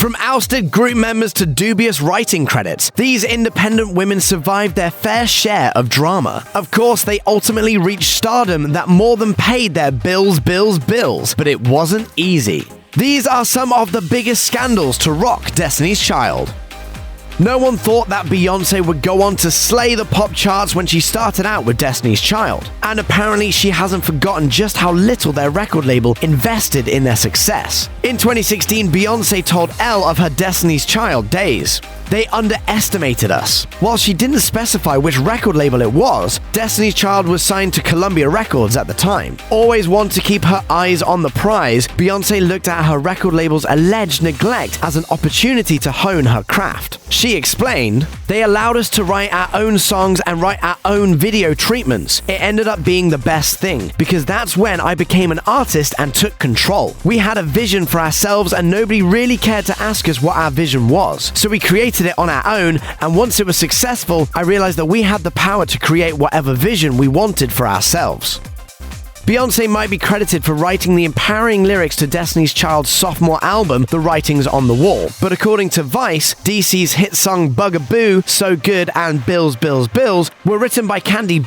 From ousted group members to dubious writing credits, these independent women survived their fair share of drama. Of course, they ultimately reached stardom that more than paid their bills, but it wasn't easy. These are some of the biggest scandals to rock Destiny's Child. No one thought that Beyoncé would go on to slay the pop charts when she started out with Destiny's Child, and apparently she hasn't forgotten just how little their record label invested in their success. In 2016, Beyoncé told Elle of her Destiny's Child days. "They underestimated us." While she didn't specify which record label it was, Destiny's Child was signed to Columbia Records at the time. Always wanting to keep her eyes on the prize, Beyoncé looked at her record label's alleged neglect as an opportunity to hone her craft. She explained, "They allowed us to write our own songs and write our own video treatments. It ended up being the best thing, because that's when I became an artist and took control. We had a vision for ourselves and nobody really cared to ask us what our vision was. So we created it on our own, and once it was successful, I realized that we had the power to create whatever vision we wanted for ourselves." Beyoncé might be credited for writing the empowering lyrics to Destiny's Child's sophomore album, The Writing's on the Wall. But according to Vice, DC's hit song Bugaboo, So Good, and Bills were written by Kandi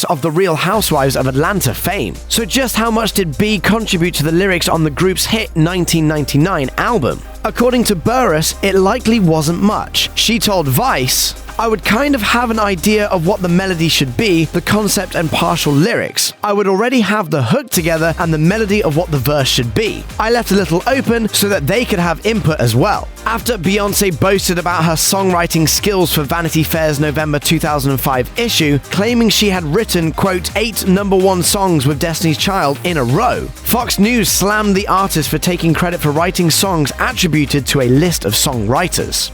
of the Real Housewives of Atlanta fame. So just how much did B contribute to the lyrics on the group's hit 1999 album? According to Burruss, it likely wasn't much. She told Vice, "I would kind of have an idea of what the melody should be, the concept and partial lyrics. I would already have the hook together and the melody of what the verse should be. I left a little open so that they could have input as well." After Beyoncé boasted about her songwriting skills for Vanity Fair's November 2005 issue, claiming she had written, quote, 8 #1 songs with Destiny's Child in a row, Fox News slammed the artist for taking credit for writing songs attributed to a list of songwriters.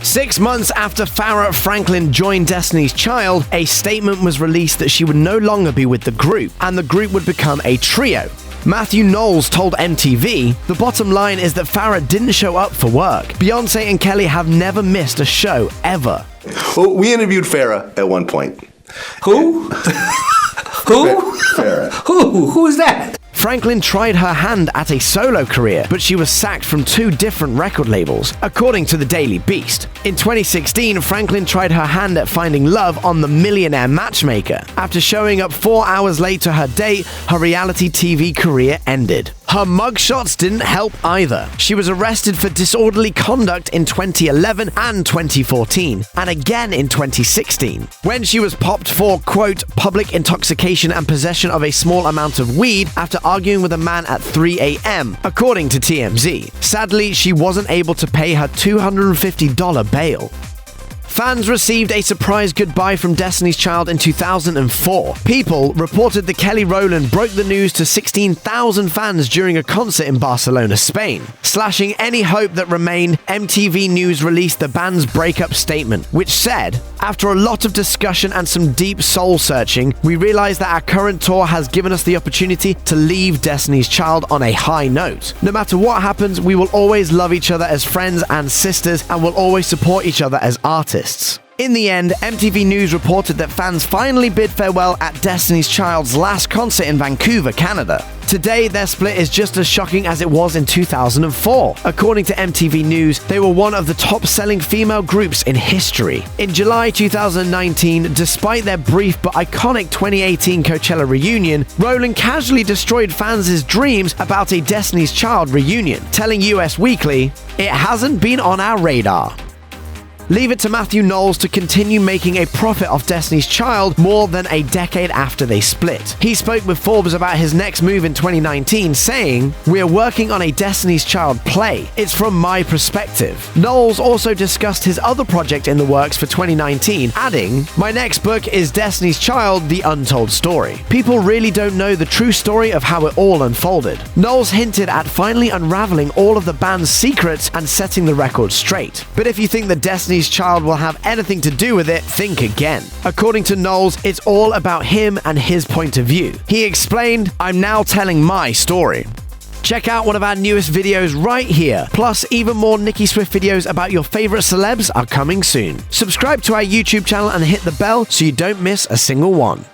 6 months after Farrah Franklin joined Destiny's Child, a statement was released that she would no longer be with the group, and the group would become a trio. Matthew Knowles told MTV, "The bottom line is that Farrah didn't show up for work. Beyoncé and Kelly have never missed a show, ever." Well, we interviewed Farrah at one point. Who? Who? Farrah. Who's that? Franklin tried her hand at a solo career, but she was sacked from 2 different record labels, according to the Daily Beast. In 2016, Franklin tried her hand at finding love on The Millionaire Matchmaker. After showing up 4 hours late to her date, her reality TV career ended. Her mugshots didn't help either. She was arrested for disorderly conduct in 2011 and 2014, and again in 2016, when she was popped for, quote, public intoxication and possession of a small amount of weed after arguing with a man at 3 a.m., according to TMZ. Sadly, she wasn't able to pay her $250 bail. Fans received a surprise goodbye from Destiny's Child in 2004. People reported that Kelly Rowland broke the news to 16,000 fans during a concert in Barcelona, Spain. Slashing any hope that remained, MTV News released the band's breakup statement, which said, "After a lot of discussion and some deep soul searching, we realized that our current tour has given us the opportunity to leave Destiny's Child on a high note. No matter what happens, we will always love each other as friends and sisters and will always support each other as artists." In the end, MTV News reported that fans finally bid farewell at Destiny's Child's last concert in Vancouver, Canada. Today, their split is just as shocking as it was in 2004. According to MTV News, they were one of the top-selling female groups in history. In July 2019, despite their brief but iconic 2018 Coachella reunion, Rowland casually destroyed fans' dreams about a Destiny's Child reunion, telling US Weekly, "It hasn't been on our radar." Leave it to Matthew Knowles to continue making a profit off Destiny's Child more than a decade after they split. He spoke with Forbes about his next move in 2019, saying, "We're working on a Destiny's Child play. It's from my perspective." Knowles also discussed his other project in the works for 2019, adding, "My next book is Destiny's Child, The Untold Story. People really don't know the true story of how it all unfolded." Knowles hinted at finally unraveling all of the band's secrets and setting the record straight. But if you think that Destiny's Child will have anything to do with it, think again. According to Knowles, it's all about him and his point of view. He explained, "I'm now telling my story." Check out one of our newest videos right here. Plus, even more Nicki Swift videos about your favorite celebs are coming soon. Subscribe to our YouTube channel and hit the bell so you don't miss a single one.